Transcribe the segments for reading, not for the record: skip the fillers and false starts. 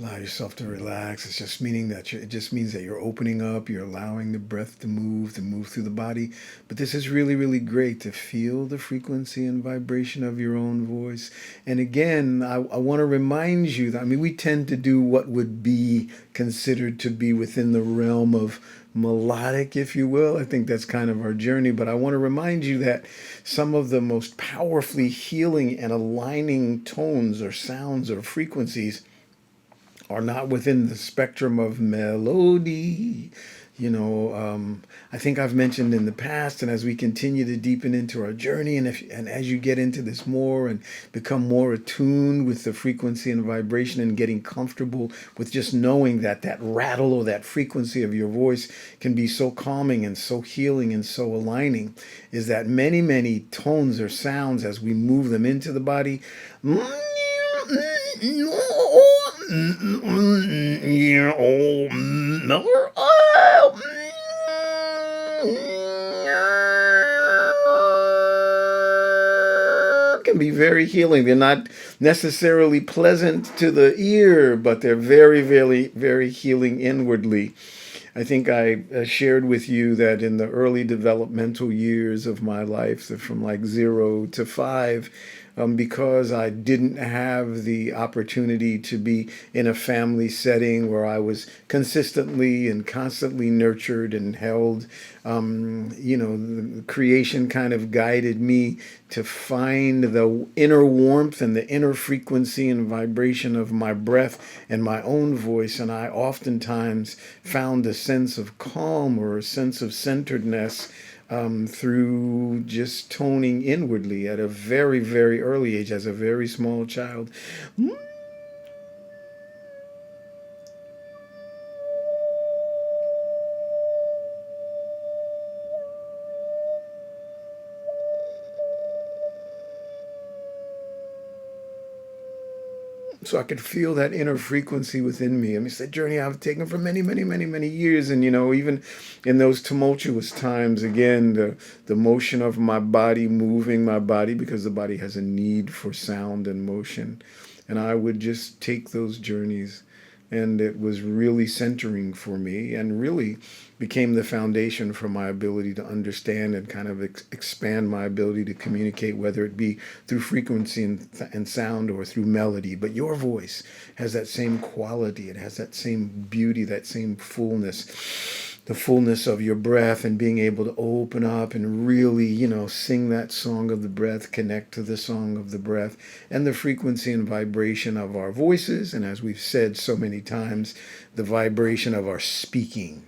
Allow yourself to relax. It's just meaning that it just means that you're opening up, you're allowing the breath to move through the body. But this is really, really great to feel the frequency and vibration of your own voice. And again, I want to remind you that, I mean, we tend to do what would be considered to be within the realm of melodic, if you will. I think that's kind of our journey. But I want to remind you that some of the most powerfully healing and aligning tones or sounds or frequencies are not within the spectrum of melody. I think I've mentioned in the past, and as we continue to deepen into our journey, and as you get into this more and become more attuned with the frequency and vibration, and getting comfortable with just knowing that that rattle or that frequency of your voice can be so calming and so healing and so aligning, is that many, many tones or sounds as we move them into the body can be very healing. They're not necessarily pleasant to the ear, but they're very, very, very healing inwardly. I think I shared with you that in the early developmental years of my life, so from like 0 to 5, because I didn't have the opportunity to be in a family setting where I was consistently and constantly nurtured and held, the creation kind of guided me to find the inner warmth and the inner frequency and vibration of my breath and my own voice. And I oftentimes found a sense of calm or a sense of centeredness through just toning inwardly at a very, very early age, as a very small child. So I could feel that inner frequency within me. I mean, it's a journey I've taken for many, many, many, many years. And, even in those tumultuous times, again, the motion of my body, moving my body, because the body has a need for sound and motion. And I would just take those journeys. And it was really centering for me and really became the foundation for my ability to understand and kind of expand my ability to communicate, whether it be through frequency and sound or through melody. But your voice has that same quality. It has that same beauty, that same fullness, the fullness of your breath, and being able to open up and really, sing that song of the breath, connect to the song of the breath and the frequency and vibration of our voices. And as we've said so many times, the vibration of our speaking,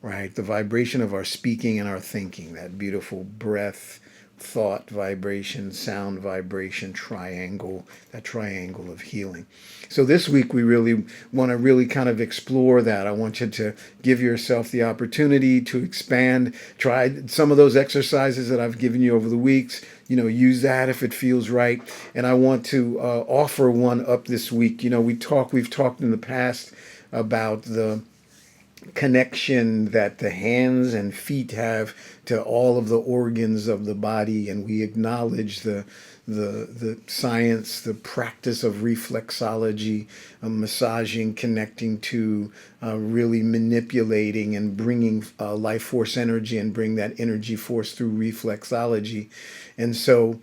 right? The vibration of our speaking and our thinking, that beautiful breath, thought vibration, sound vibration triangle, that triangle of healing. So this week we really want to really kind of explore that. I want you to give yourself the opportunity to expand, try some of those exercises that I've given you over the weeks. Use that if it feels right. And I want to offer one up this week. We've talked in the past about the connection that the hands and feet have to all of the organs of the body, and we acknowledge the science, the practice of reflexology, massaging, connecting to really manipulating and bringing life force energy and bring that energy force through reflexology. And so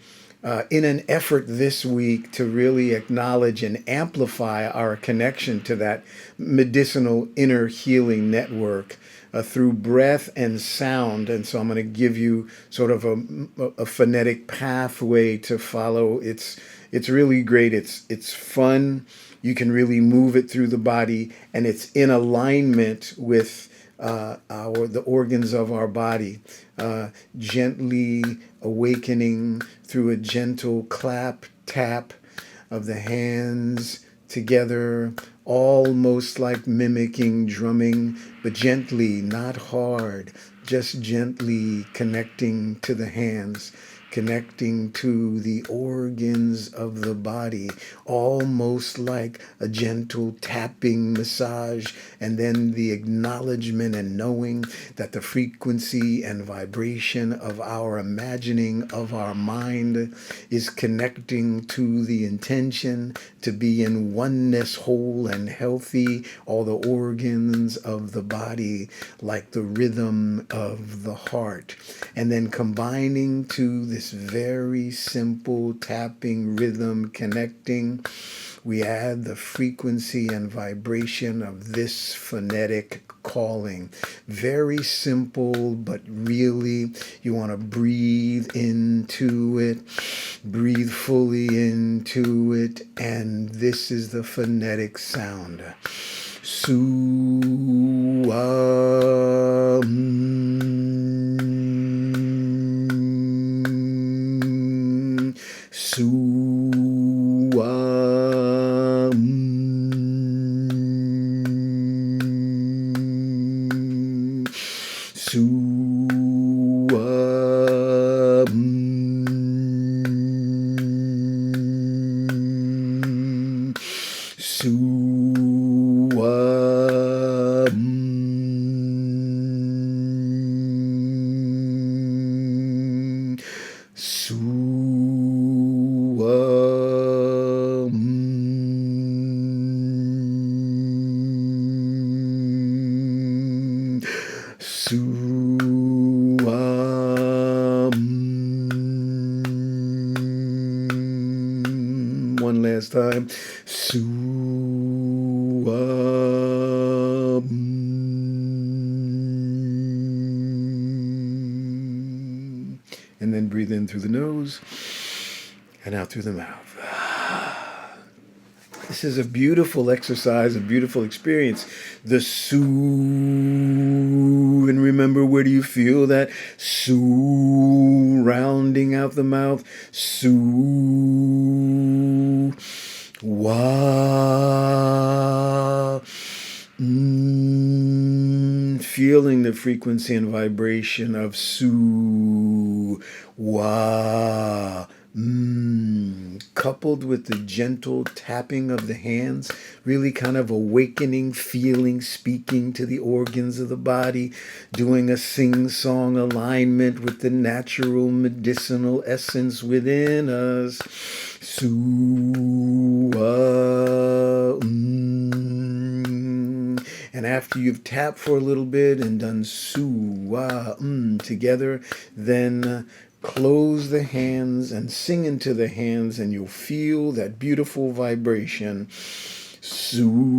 in an effort this week to really acknowledge and amplify our connection to that medicinal inner healing network through breath and sound. And so I'm going to give you sort of a phonetic pathway to follow. It's really great. It's fun. You can really move it through the body, and it's in alignment with the organs of our body, gently awakening through a gentle clap, tap of the hands together, almost like mimicking drumming, but gently, not hard, just gently connecting to the hands, connecting to the organs of the body, almost like a gentle tapping massage, and then the acknowledgement and knowing that the frequency and vibration of our imagining of our mind is connecting to the intention to be in oneness, whole and healthy, all the organs of the body, like the rhythm of the heart. And then combining to this very simple tapping rhythm connecting, we add the frequency and vibration of this phonetic calling. Very simple, but really you want to breathe into it, breathe fully into it, and this is the phonetic sound. Su Su One last time. And then breathe in through the nose and out through the mouth. This is a beautiful exercise, a beautiful experience. The Su, and remember, where do you feel that Su rounding out the mouth? Su, Wa, feeling the frequency and vibration of Su, Wa, coupled with the gentle tapping of the hands, really kind of awakening, feeling, speaking to the organs of the body, doing a sing-song alignment with the natural medicinal essence within us. And after you've tapped for a little bit and done together, then close the hands and sing into the hands, and you'll feel that beautiful vibration. Su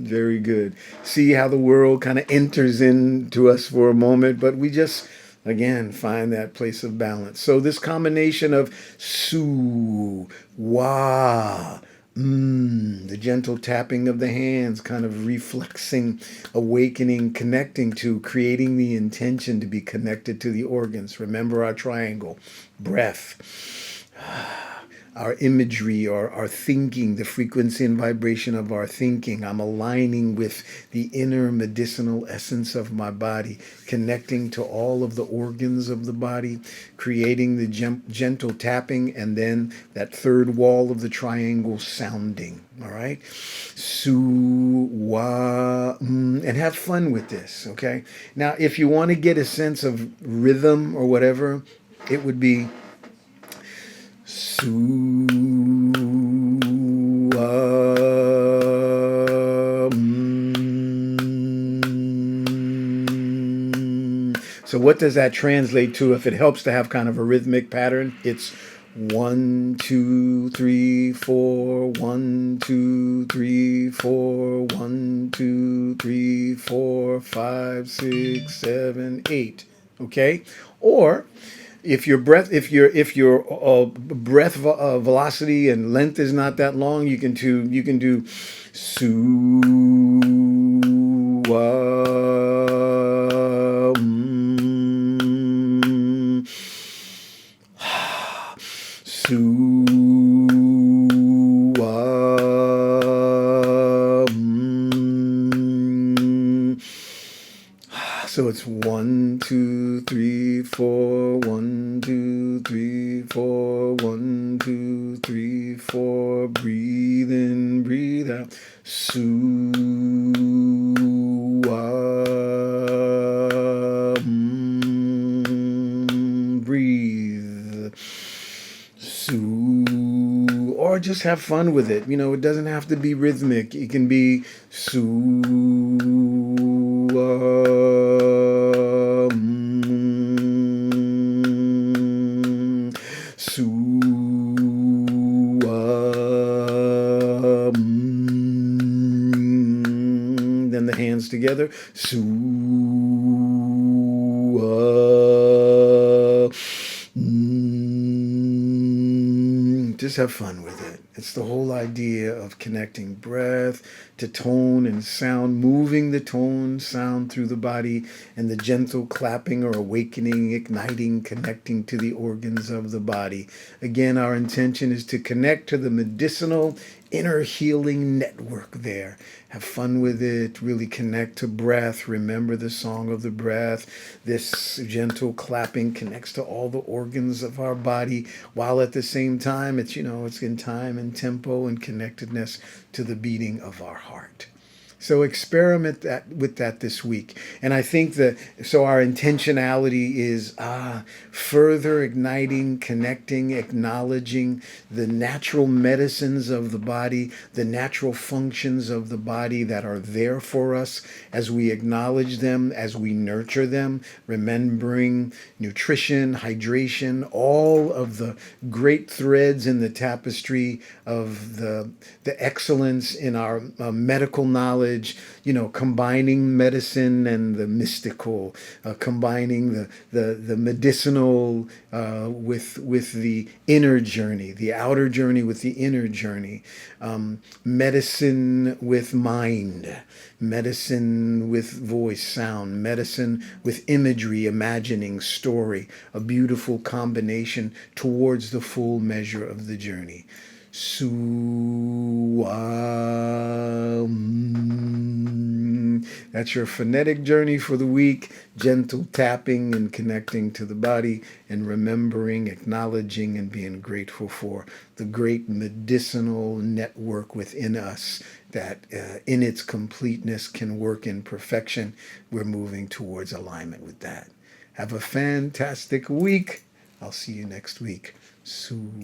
Very good. See how the world kind of enters into us for a moment, but we just, again, find that place of balance. So this combination of Su, Wa, the gentle tapping of the hands, kind of reflexing, awakening, connecting to, creating the intention to be connected to the organs. Remember our triangle: breath, our imagery, our thinking, the frequency and vibration of our thinking. I'm aligning with the inner medicinal essence of my body, connecting to all of the organs of the body, creating the gentle tapping, and then that third wall of the triangle sounding. All right? Su, Wa, and have fun with this, okay? Now, if you want to get a sense of rhythm or whatever, it would be Su, So what does that translate to? If it helps to have kind of a rhythmic pattern, it's 1, 2, 3, 4, 1, 2, 3, 4, 1, 2, 3, 4, 5, 6, 7, 8. Okay? Or if your breath velocity and length is not that long, you can do Su, So it's 1, 2, 3, 4, 1, 2, 3, 4, 1, 2, 3, 4. Breathe in, breathe out. Su breathe. Su, or just have fun with it. You know, it doesn't have to be rhythmic. It can be su su then the hands together. Su just have fun with it. It's the whole idea of connecting breath to tone and sound, moving the tone, sound through the body, and the gentle clapping or awakening, igniting, connecting to the organs of the body. Again, our intention is to connect to the medicinal inner healing network there. Have fun with it, really connect to breath, remember the song of the breath. This gentle clapping connects to all the organs of our body, while at the same time it's, it's in time and tempo and connectedness to the beating of our heart. So experiment with that this week. And I think that, so our intentionality is further igniting, connecting, acknowledging the natural medicines of the body, the natural functions of the body that are there for us as we acknowledge them, as we nurture them, remembering nutrition, hydration, all of the great threads in the tapestry of the excellence in our medical knowledge, combining medicine and the mystical, combining the medicinal with the inner journey, the outer journey with the inner journey, medicine with mind, medicine with voice, sound, medicine with imagery, imagining, story, a beautiful combination towards the full measure of the journey. That's your phonetic journey for the week. Gentle tapping and connecting to the body and remembering, acknowledging, and being grateful for the great medicinal network within us that in its completeness can work in perfection. We're moving towards alignment with that. Have a fantastic week. I'll see you next week. Suam.